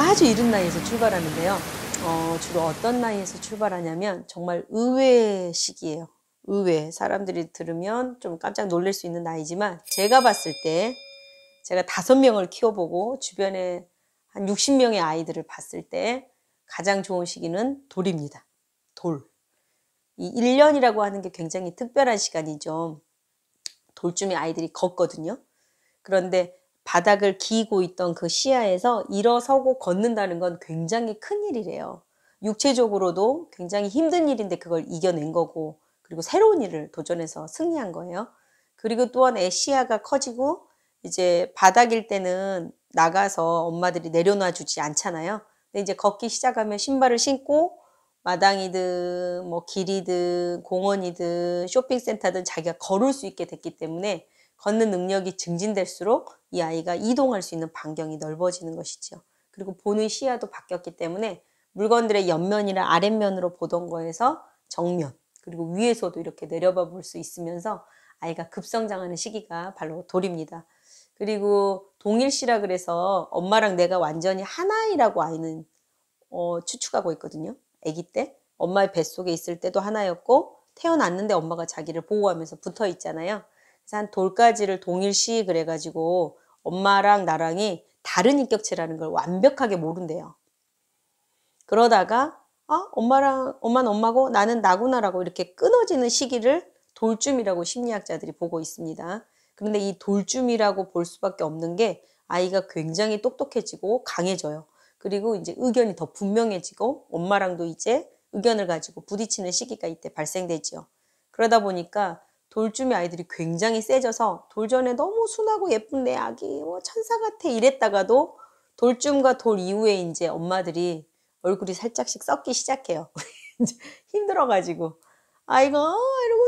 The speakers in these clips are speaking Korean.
아주 이른 나이에서 출발하는데요. 주로 어떤 나이에서 출발하냐면 정말 의외의 시기예요. 의외. 사람들이 들으면 좀 깜짝 놀랄 수 있는 나이지만 제가 봤을 때 제가 5명을 키워보고 주변에 한 60명의 아이들을 봤을 때 가장 좋은 시기는 돌입니다. 돌. 이 1년이라고 하는 게 굉장히 특별한 시간이죠. 돌쯤에 아이들이 걷거든요. 그런데 바닥을 기고 있던 그 시야에서 일어서고 걷는다는 건 굉장히 큰 일이래요. 육체적으로도 굉장히 힘든 일인데 그걸 이겨낸 거고, 그리고 새로운 일을 도전해서 승리한 거예요. 그리고 또한 애 시야가 커지고 이제 바닥일 때는 나가서 엄마들이 내려놔 주지 않잖아요. 근데 이제 걷기 시작하면 신발을 신고 마당이든 뭐 길이든 공원이든 쇼핑센터든 자기가 걸을 수 있게 됐기 때문에 걷는 능력이 증진될수록 이 아이가 이동할 수 있는 반경이 넓어지는 것이죠. 그리고 보는 시야도 바뀌었기 때문에 물건들의 옆면이나 아랫면으로 보던 거에서 정면, 그리고 위에서도 이렇게 내려봐 볼 수 있으면서 아이가 급성장하는 시기가 바로 돌입니다. 그리고 동일시라 그래서 엄마랑 내가 완전히 하나이라고 아이는 추측하고 있거든요. 아기 때 엄마의 뱃속에 있을 때도 하나였고 태어났는데 엄마가 자기를 보호하면서 붙어 있잖아요. 그래서 한 돌까지를 동일시 그래가지고 엄마랑 나랑이 다른 인격체라는 걸 완벽하게 모른대요. 그러다가 엄마는 엄마고 나는 나구나라고 이렇게 끊어지는 시기를 돌쯤이라고 심리학자들이 보고 있습니다. 그런데 이 돌쯤이라고 볼 수밖에 없는 게 아이가 굉장히 똑똑해지고 강해져요. 그리고 이제 의견이 더 분명해지고 엄마랑도 이제 의견을 가지고 부딪히는 시기가 이때 발생되지요. 그러다 보니까 돌쯤의 아이들이 굉장히 세져서 돌전에 너무 순하고 예쁜 내 아기 천사 같아 이랬다가도 돌쯤과 돌 이후에 이제 엄마들이 얼굴이 살짝씩 썩기 시작해요. 힘들어가지고 아이가 이러고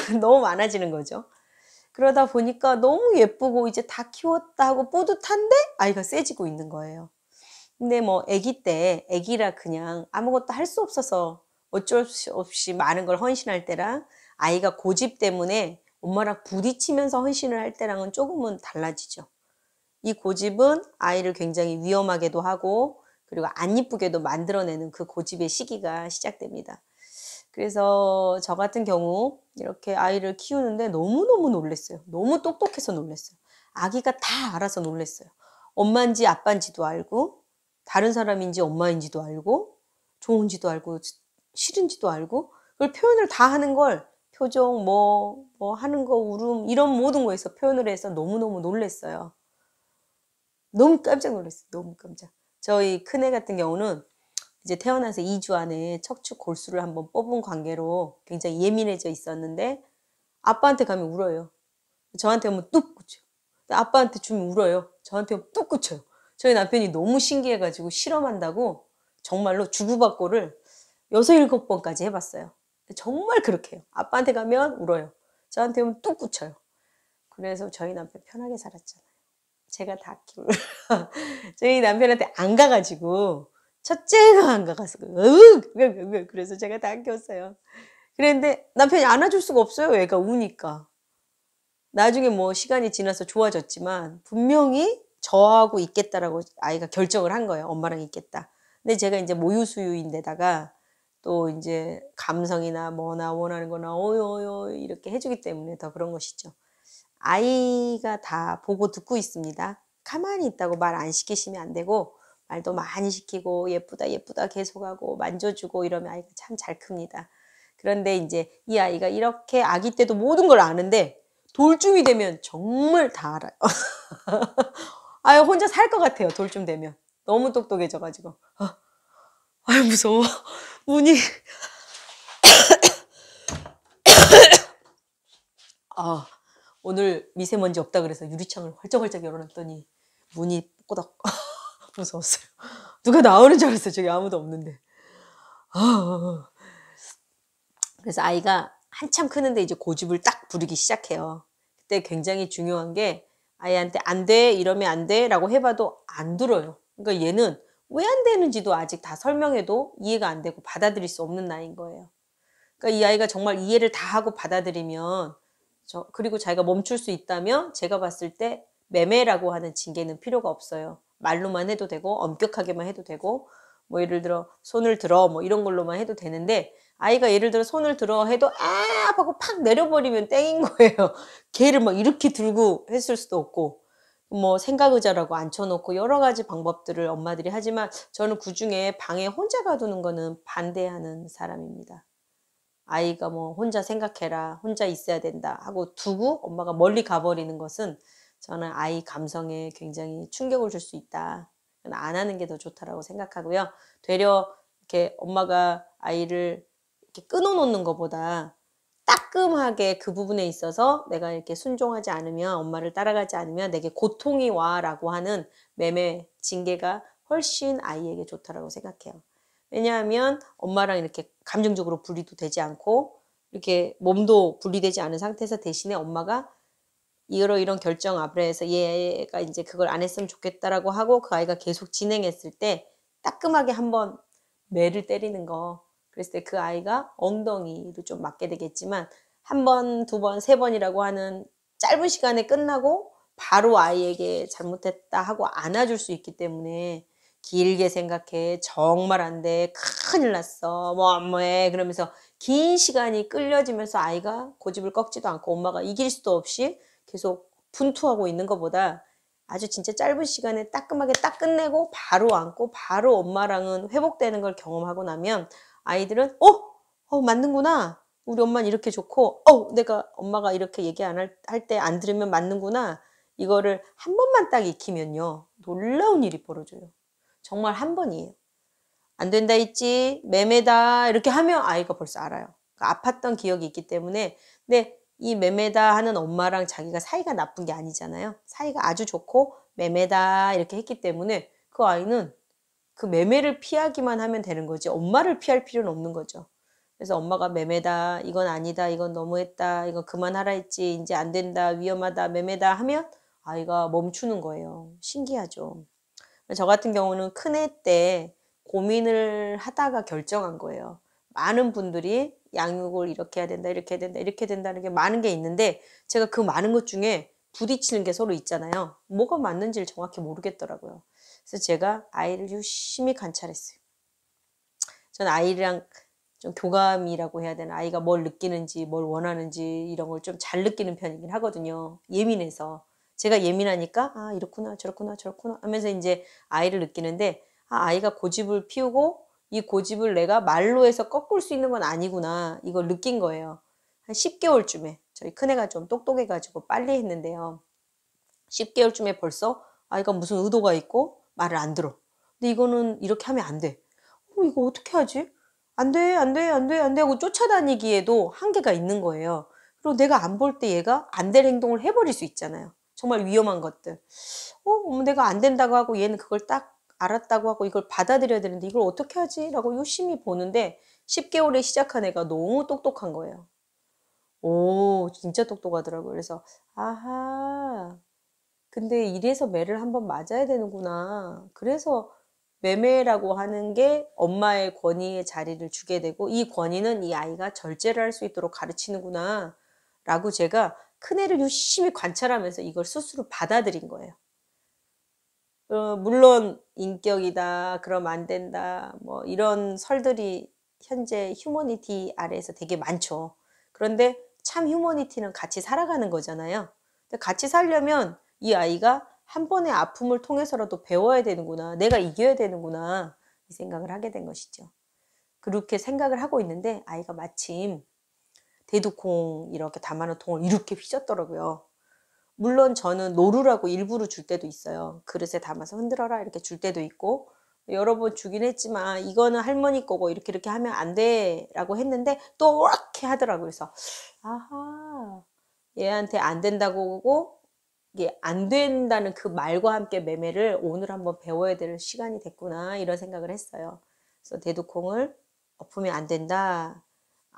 저러고 너무 많아지는 거죠. 그러다 보니까 너무 예쁘고 이제 다 키웠다 하고 뿌듯한데 아이가 세지고 있는 거예요. 근데 뭐 아기 때 아기라 그냥 아무것도 할 수 없어서 어쩔 수 없이 많은 걸 헌신할 때랑 아이가 고집 때문에 엄마랑 부딪히면서 헌신을 할 때랑은 조금은 달라지죠. 이 고집은 아이를 굉장히 위험하게도 하고 그리고 안 이쁘게도 만들어내는 그 고집의 시기가 시작됩니다. 그래서 저 같은 경우 이렇게 아이를 키우는데 너무너무 놀랐어요. 너무 똑똑해서 놀랐어요. 아기가 다 알아서 놀랐어요. 엄마인지 아빠인지도 알고 다른 사람인지 엄마인지도 알고 좋은지도 알고 싫은지도 알고 그걸 표현을 다 하는 걸 표정 뭐 하는 거 울음 이런 모든 거에서 표현을 해서 너무너무 놀랐어요. 너무 깜짝 놀랐어요. 너무 깜짝. 저희 큰애 같은 경우는 이제 태어나서 2주 안에 척추 골수를 한번 뽑은 관계로 굉장히 예민해져 있었는데 아빠한테 가면 울어요. 저한테 오면 뚝 그쳐요. 아빠한테 주면 울어요. 저한테 오면 뚝 그쳐요. 저희 남편이 너무 신기해가지고 실험한다고 정말로 주부박고를 6, 7번까지 해봤어요. 정말 그렇게 해요. 아빠한테 가면 울어요. 저한테 오면 뚝 그쳐요. 그래서 저희 남편 편하게 살았잖아요. 제가 다 키울. 저희 남편한테 안 가가지고 첫째가 안 가가서 그래서 제가 다 키웠어요. 그런데 남편이 안아줄 수가 없어요. 애가 우니까. 나중에 뭐 시간이 지나서 좋아졌지만 분명히 저하고 있겠다라고 아이가 결정을 한 거예요. 엄마랑 있겠다. 근데 제가 이제 모유수유인데다가 또 이제 감성이나 뭐나 원하는 거나 어여 이렇게 해주기 때문에 더 그런 것이죠. 아이가 다 보고 듣고 있습니다. 가만히 있다고 말 안 시키시면 안 되고 말도 많이 시키고 예쁘다 예쁘다 계속하고 만져주고 이러면 아이가 참 잘 큽니다. 그런데 이제 이 아이가 이렇게 아기 때도 모든 걸 아는데 돌쯤이 되면 정말 다 알아요. 아유 혼자 살 것 같아요. 돌쯤 되면. 너무 똑똑해져가지고. 아유 무서워. 문이 오늘 미세먼지 없다 그래서 유리창을 활짝활짝 열어놨더니 문이 꼬닥 무서웠어요. 누가 나오는 줄 알았어요. 저기 아무도 없는데. 그래서 아이가 한참 크는데 이제 고집을 딱 부리기 시작해요. 그때 굉장히 중요한 게 아이한테 안 돼, 이러면 안 돼 라고 해봐도 안 들어요. 그러니까 얘는 왜 안 되는지도 아직 다 설명해도 이해가 안 되고 받아들일 수 없는 나이인 거예요. 그러니까 이 아이가 정말 이해를 다 하고 받아들이면 그리고 자기가 멈출 수 있다면 제가 봤을 때 매매라고 하는 징계는 필요가 없어요. 말로만 해도 되고 엄격하게만 해도 되고 뭐 예를 들어 손을 들어 뭐 이런 걸로만 해도 되는데 아이가 예를 들어 손을 들어 해도 아 하고 팍 내려버리면 땡인 거예요. 걔를 막 이렇게 들고 했을 수도 없고 뭐 생각 의자라고 앉혀놓고 여러 가지 방법들을 엄마들이 하지만 저는 그중에 방에 혼자 가두는 거는 반대하는 사람입니다. 아이가 뭐 혼자 생각해라, 혼자 있어야 된다 하고 두고 엄마가 멀리 가버리는 것은 저는 아이 감성에 굉장히 충격을 줄 수 있다. 안 하는 게 더 좋다라고 생각하고요. 되려 이렇게 엄마가 아이를 이렇게 끊어놓는 것보다 따끔하게 그 부분에 있어서 내가 이렇게 순종하지 않으면 엄마를 따라가지 않으면 내게 고통이 와라고 하는 매매 징계가 훨씬 아이에게 좋다라고 생각해요. 왜냐하면 엄마랑 이렇게 감정적으로 분리도 되지 않고 이렇게 몸도 분리되지 않은 상태에서 대신에 엄마가 이런 결정 앞에서 얘가 이제 그걸 안 했으면 좋겠다라고 하고 그 아이가 계속 진행했을 때 따끔하게 한번 매를 때리는 거. 그랬을 때 그 아이가 엉덩이를 좀 맞게 되겠지만 한 번, 두 번, 세 번이라고 하는 짧은 시간에 끝나고 바로 아이에게 잘못했다 하고 안아줄 수 있기 때문에 길게 생각해. 정말 안 돼. 큰일 났어. 뭐해. 그러면서 긴 시간이 끌려지면서 아이가 고집을 꺾지도 않고 엄마가 이길 수도 없이 계속 분투하고 있는 것보다 아주 진짜 짧은 시간에 따끔하게 딱 끝내고 바로 안고 바로 엄마랑은 회복되는 걸 경험하고 나면 아이들은 맞는구나. 우리 엄마는 이렇게 좋고 내가 엄마가 이렇게 얘기 안 할 때 안 들으면 맞는구나. 이거를 한 번만 딱 익히면요. 놀라운 일이 벌어져요. 정말 한 번이에요. 안 된다 했지, 매매다 이렇게 하면 아이가 벌써 알아요. 그러니까 아팠던 기억이 있기 때문에. 근데 이 매매다 하는 엄마랑 자기가 사이가 나쁜 게 아니잖아요. 사이가 아주 좋고 매매다 이렇게 했기 때문에 그 아이는 그 매매를 피하기만 하면 되는 거지 엄마를 피할 필요는 없는 거죠. 그래서 엄마가 매매다, 이건 아니다, 이건 너무했다, 이건 그만하라 했지, 이제 안 된다, 위험하다, 매매다 하면 아이가 멈추는 거예요. 신기하죠. 저 같은 경우는 큰애 때 고민을 하다가 결정한 거예요. 많은 분들이 양육을 이렇게 해야 된다, 이렇게 해야 된다, 이렇게 된다는 게 많은 게 있는데 제가 그 많은 것 중에 부딪히는 게 서로 있잖아요. 뭐가 맞는지를 정확히 모르겠더라고요. 그래서 제가 아이를 유심히 관찰했어요. 전 아이랑 좀 교감이라고 해야 되나, 아이가 뭘 느끼는지 뭘 원하는지 이런 걸 좀 잘 느끼는 편이긴 하거든요. 예민해서. 제가 예민하니까 아 이렇구나 저렇구나 저렇구나 하면서 이제 아이를 느끼는데 아이가 고집을 피우고 이 고집을 내가 말로 해서 꺾을 수 있는 건 아니구나 이걸 느낀 거예요. 한 10개월쯤에 저희 큰애가 좀 똑똑해가지고 빨리 했는데요. 10개월쯤에 벌써 아이가 무슨 의도가 있고 말을 안 들어. 근데 이거는 이렇게 하면 안 돼. 이거 어떻게 하지? 안 돼, 안 돼, 안 돼, 안 돼 하고 쫓아다니기에도 한계가 있는 거예요. 그리고 내가 안 볼 때 얘가 안 될 행동을 해버릴 수 있잖아요. 정말 위험한 것들. 내가 안 된다고 하고 얘는 그걸 딱 알았다고 하고 이걸 받아들여야 되는데 이걸 어떻게 하지? 라고 유심히 보는데 10개월에 시작한 애가 너무 똑똑한 거예요. 오, 진짜 똑똑하더라고요. 그래서 아하, 근데 이래서 매를 한번 맞아야 되는구나. 그래서 매매라고 하는 게 엄마의 권위의 자리를 주게 되고 이 권위는 이 아이가 절제를 할 수 있도록 가르치는구나 라고 제가 큰애를 유심히 관찰하면서 이걸 스스로 받아들인 거예요. 물론 인격이다, 그럼 안 된다, 뭐 이런 설들이 현재 휴머니티 아래에서 되게 많죠. 그런데 참 휴머니티는 같이 살아가는 거잖아요. 근데 같이 살려면 이 아이가 한 번의 아픔을 통해서라도 배워야 되는구나, 내가 이겨야 되는구나 이 생각을 하게 된 것이죠. 그렇게 생각을 하고 있는데 아이가 마침 대두콩 이렇게 담아놓은 통을 이렇게 휘젓더라고요. 물론 저는 노루라고 일부러 줄 때도 있어요. 그릇에 담아서 흔들어라 이렇게 줄 때도 있고 여러 번 주긴 했지만 이거는 할머니 거고 이렇게 하면 안 돼 라고 했는데 또 이렇게 하더라고요. 그래서 아하, 얘한테 안 된다고 하고 이게 안 된다는 그 말과 함께 매매를 오늘 한번 배워야 될 시간이 됐구나 이런 생각을 했어요. 그래서 대두콩을 엎으면 안 된다.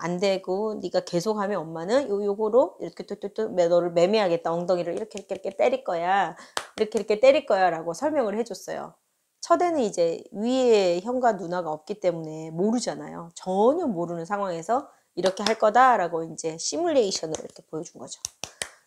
안 되고 네가 계속하면 엄마는 요거로 이렇게 또 너를 매매하겠다. 엉덩이를 이렇게 때릴 거야. 이렇게 때릴 거야 라고 설명을 해줬어요. 첫애는 이제 위에 형과 누나가 없기 때문에 모르잖아요. 전혀 모르는 상황에서 이렇게 할 거다라고 이제 시뮬레이션으로 이렇게 보여준 거죠.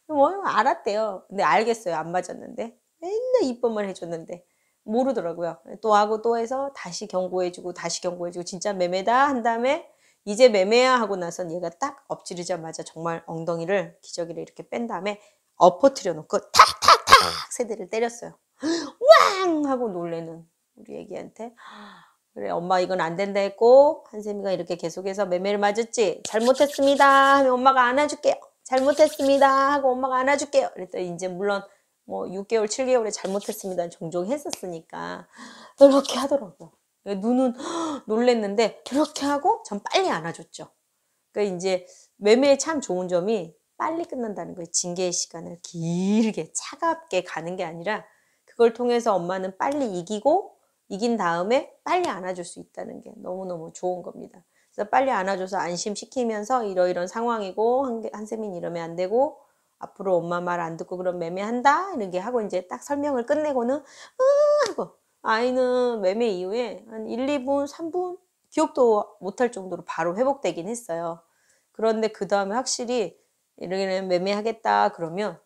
뭐 알았대요. 근데 알겠어요. 안 맞았는데 맨날 이뻐만 해줬는데 모르더라고요. 또 하고 또 해서 다시 경고해주고 다시 경고해주고 진짜 매매다 한 다음에 이제 매매야 하고 나선 얘가 딱 엎지르자마자 정말 엉덩이를 기저귀를 이렇게 뺀 다음에 엎어뜨려 놓고 탁탁탁 세 대를 때렸어요. 왕 하고 놀래는 우리 애기한테 그래 엄마 이건 안 된다 했고 한샘이가 이렇게 계속해서 매매를 맞았지 잘못했습니다 하면 엄마가 안아줄게요 잘못했습니다 하고 엄마가 안아줄게요 그랬더니 이제 물론 뭐 6개월 7개월에 잘못했습니다 종종 했었으니까 이렇게 하더라고요. 눈은 놀랬는데 그렇게 하고 전 빨리 안아줬죠. 그러니까 이제 매매의 참 좋은 점이 빨리 끝난다는 거예요. 징계의 시간을 길게 차갑게 가는 게 아니라 그걸 통해서 엄마는 빨리 이긴 다음에 빨리 안아줄 수 있다는 게 너무너무 좋은 겁니다. 그래서 빨리 안아줘서 안심시키면서 이러이런 상황이고 한세민 이러면 안 되고 앞으로 엄마 말 안 듣고 그럼 매매한다 이런 게 하고 이제 딱 설명을 끝내고는 하고 아이는 매매 이후에 한 1, 2분, 3분 기억도 못할 정도로 바로 회복되긴 했어요. 그런데 그 다음에 확실히 이렇게 매매하겠다 그러면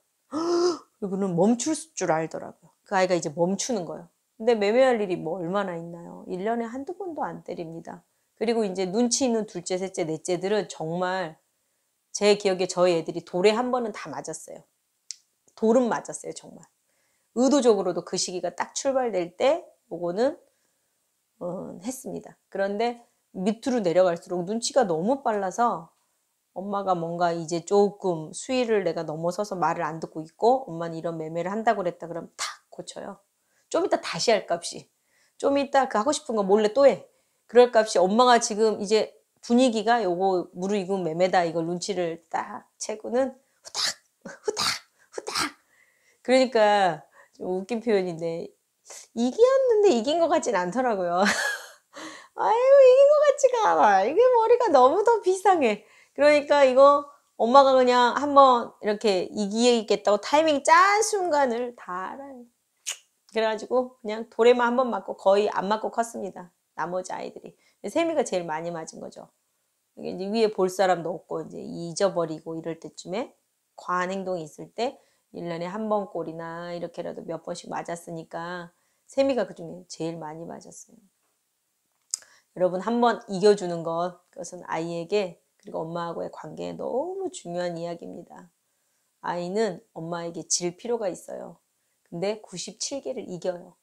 그리고는 멈출 줄 알더라고요. 그 아이가 이제 멈추는 거예요. 근데 매매할 일이 뭐 얼마나 있나요? 1년에 한두 번도 안 때립니다. 그리고 이제 눈치 있는 둘째, 셋째, 넷째들은 정말 제 기억에 저희 애들이 돌에 한 번은 다 맞았어요. 돌은 맞았어요, 정말. 의도적으로도 그 시기가 딱 출발될 때 요거는 했습니다. 그런데 밑으로 내려갈수록 눈치가 너무 빨라서 엄마가 뭔가 이제 조금 수위를 내가 넘어서서 말을 안 듣고 있고 엄마는 이런 매매를 한다고 그랬다 그러면 탁 고쳐요. 좀 이따 다시 할 값이 좀 이따 그 하고 싶은 거 몰래 또 해. 그럴 값이 엄마가 지금 이제 분위기가 요거 무르익은 매매다 이걸 눈치를 딱 채고는 후딱 후딱 후딱 그러니까 좀 웃긴 표현인데 이겼는데 이긴 것 같진 않더라고요. 아유 이긴 것 같지가 않아. 이게 머리가 너무 더 비상해. 그러니까 이거 엄마가 그냥 한번 이렇게 이기겠다고 타이밍 짠 순간을 다 알아요. 그래가지고 그냥 돌에만 한 번 맞고 거의 안 맞고 컸습니다. 나머지 아이들이. 세미가 제일 많이 맞은 거죠. 이게 이제 위에 볼 사람도 없고 이제 잊어버리고 이럴 때쯤에 과한 행동이 있을 때 1년에 한 번 꼴이나 이렇게라도 몇 번씩 맞았으니까 세미가 그중에 제일 많이 맞았어요. 여러분 한 번 이겨주는 것 그것은 아이에게 그리고 엄마하고의 관계에 너무 중요한 이야기입니다. 아이는 엄마에게 질 필요가 있어요. 근데 97개를 이겨요.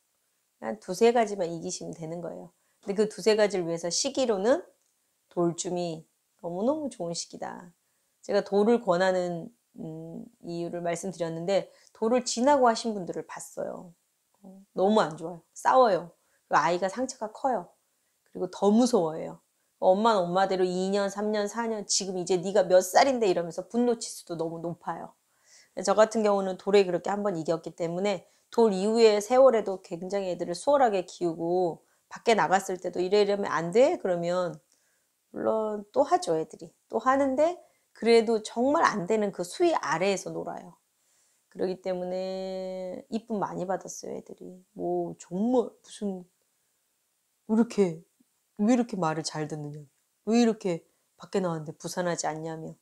한 두세 가지만 이기시면 되는 거예요. 근데 그 두세 가지를 위해서 시기로는 돌쯤이 너무너무 좋은 시기다. 제가 돌을 권하는 이유를 말씀드렸는데 돌을 지나고 하신 분들을 봤어요. 너무 안 좋아요. 싸워요. 아이가 상처가 커요. 그리고 더 무서워해요. 엄마는 엄마대로 2년, 3년, 4년 지금 이제 네가 몇 살인데 이러면서 분노 치수도 너무 높아요. 저 같은 경우는 돌에 그렇게 한번 이겼기 때문에 돌 이후의 세월에도 굉장히 애들을 수월하게 키우고 밖에 나갔을 때도 이러면 안 돼? 그러면 물론 또 하죠 애들이. 또 하는데 그래도 정말 안 되는 그 수위 아래에서 놀아요. 그러기 때문에 이쁨 많이 받았어요 애들이. 뭐 정말 무슨 왜 이렇게 말을 잘 듣느냐 왜 이렇게 밖에 나왔는데 부산하지 않냐며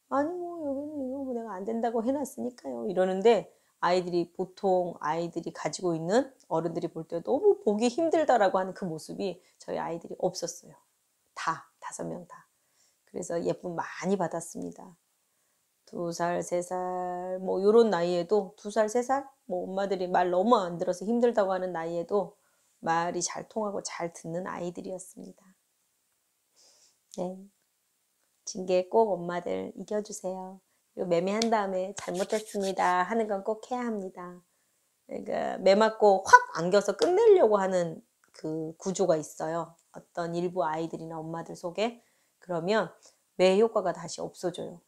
아니 뭐 여기는 이거 뭐 내가 안 된다고 해놨으니까요 이러는데 아이들이 보통 아이들이 가지고 있는 어른들이 볼 때 너무 보기 힘들다라고 하는 그 모습이 저희 아이들이 없었어요. 다 5명 다. 그래서 예쁨 많이 받았습니다. 2살, 3살 뭐 요런 나이에도 2살, 3살 뭐 엄마들이 말 너무 안 들어서 힘들다고 하는 나이에도 말이 잘 통하고 잘 듣는 아이들이었습니다. 네. 징계 꼭 엄마들 이겨주세요. 그리고 매매한 다음에 잘못했습니다 하는 건 꼭 해야 합니다. 그러니까 매 맞고 확 안겨서 끝내려고 하는 그 구조가 있어요. 어떤 일부 아이들이나 엄마들 속에. 그러면 매 효과가 다시 없어져요.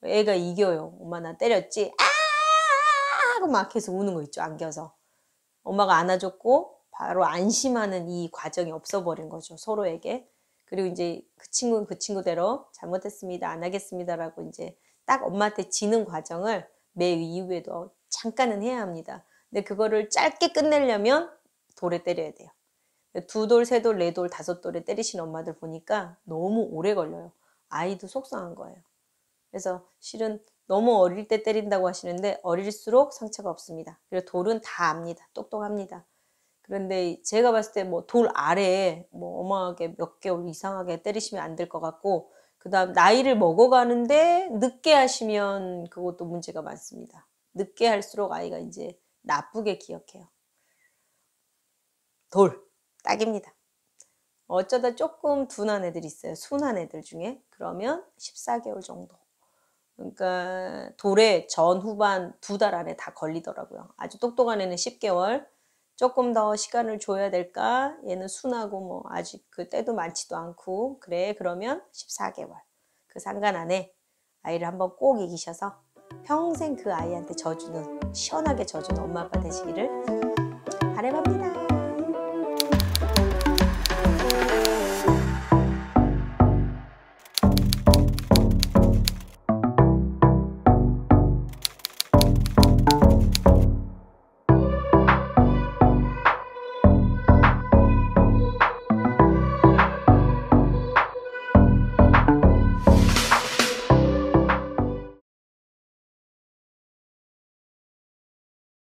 애가 이겨요. 엄마 나 때렸지? 아! 하고 막 계속 우는 거 있죠. 안겨서. 엄마가 안아줬고 바로 안심하는 이 과정이 없어버린 거죠. 서로에게. 그리고 이제 그 친구는 그 친구대로 잘못했습니다. 안 하겠습니다라고 이제 딱 엄마한테 지는 과정을 매 이후에도 잠깐은 해야 합니다. 근데 그거를 짧게 끝내려면 돌에 때려야 돼요. 2돌, 3돌, 4돌, 5돌에 때리시는 엄마들 보니까 너무 오래 걸려요. 아이도 속상한 거예요. 그래서 실은 너무 어릴 때 때린다고 하시는데 어릴수록 상처가 없습니다. 그리고 돌은 다 압니다. 똑똑합니다. 그런데 제가 봤을 때 뭐 돌 아래에 뭐 어마하게 몇 개월 이상하게 때리시면 안 될 것 같고, 그 다음 나이를 먹어가는데 늦게 하시면 그것도 문제가 많습니다. 늦게 할수록 아이가 이제 나쁘게 기억해요. 돌, 딱입니다. 어쩌다 조금 둔한 애들 있어요. 순한 애들 중에. 그러면 14개월 정도. 그러니까 돌에 전후반 2달 안에 다 걸리더라고요. 아주 똑똑한 애는 10개월. 조금 더 시간을 줘야 될까? 얘는 순하고 뭐 아직 그 때도 많지도 않고. 그래, 그러면 14개월. 그 상간 안에 아이를 한번 꼭 이기셔서 평생 그 아이한테 져주는, 시원하게 져주는 엄마 아빠 되시기를 바람합니다.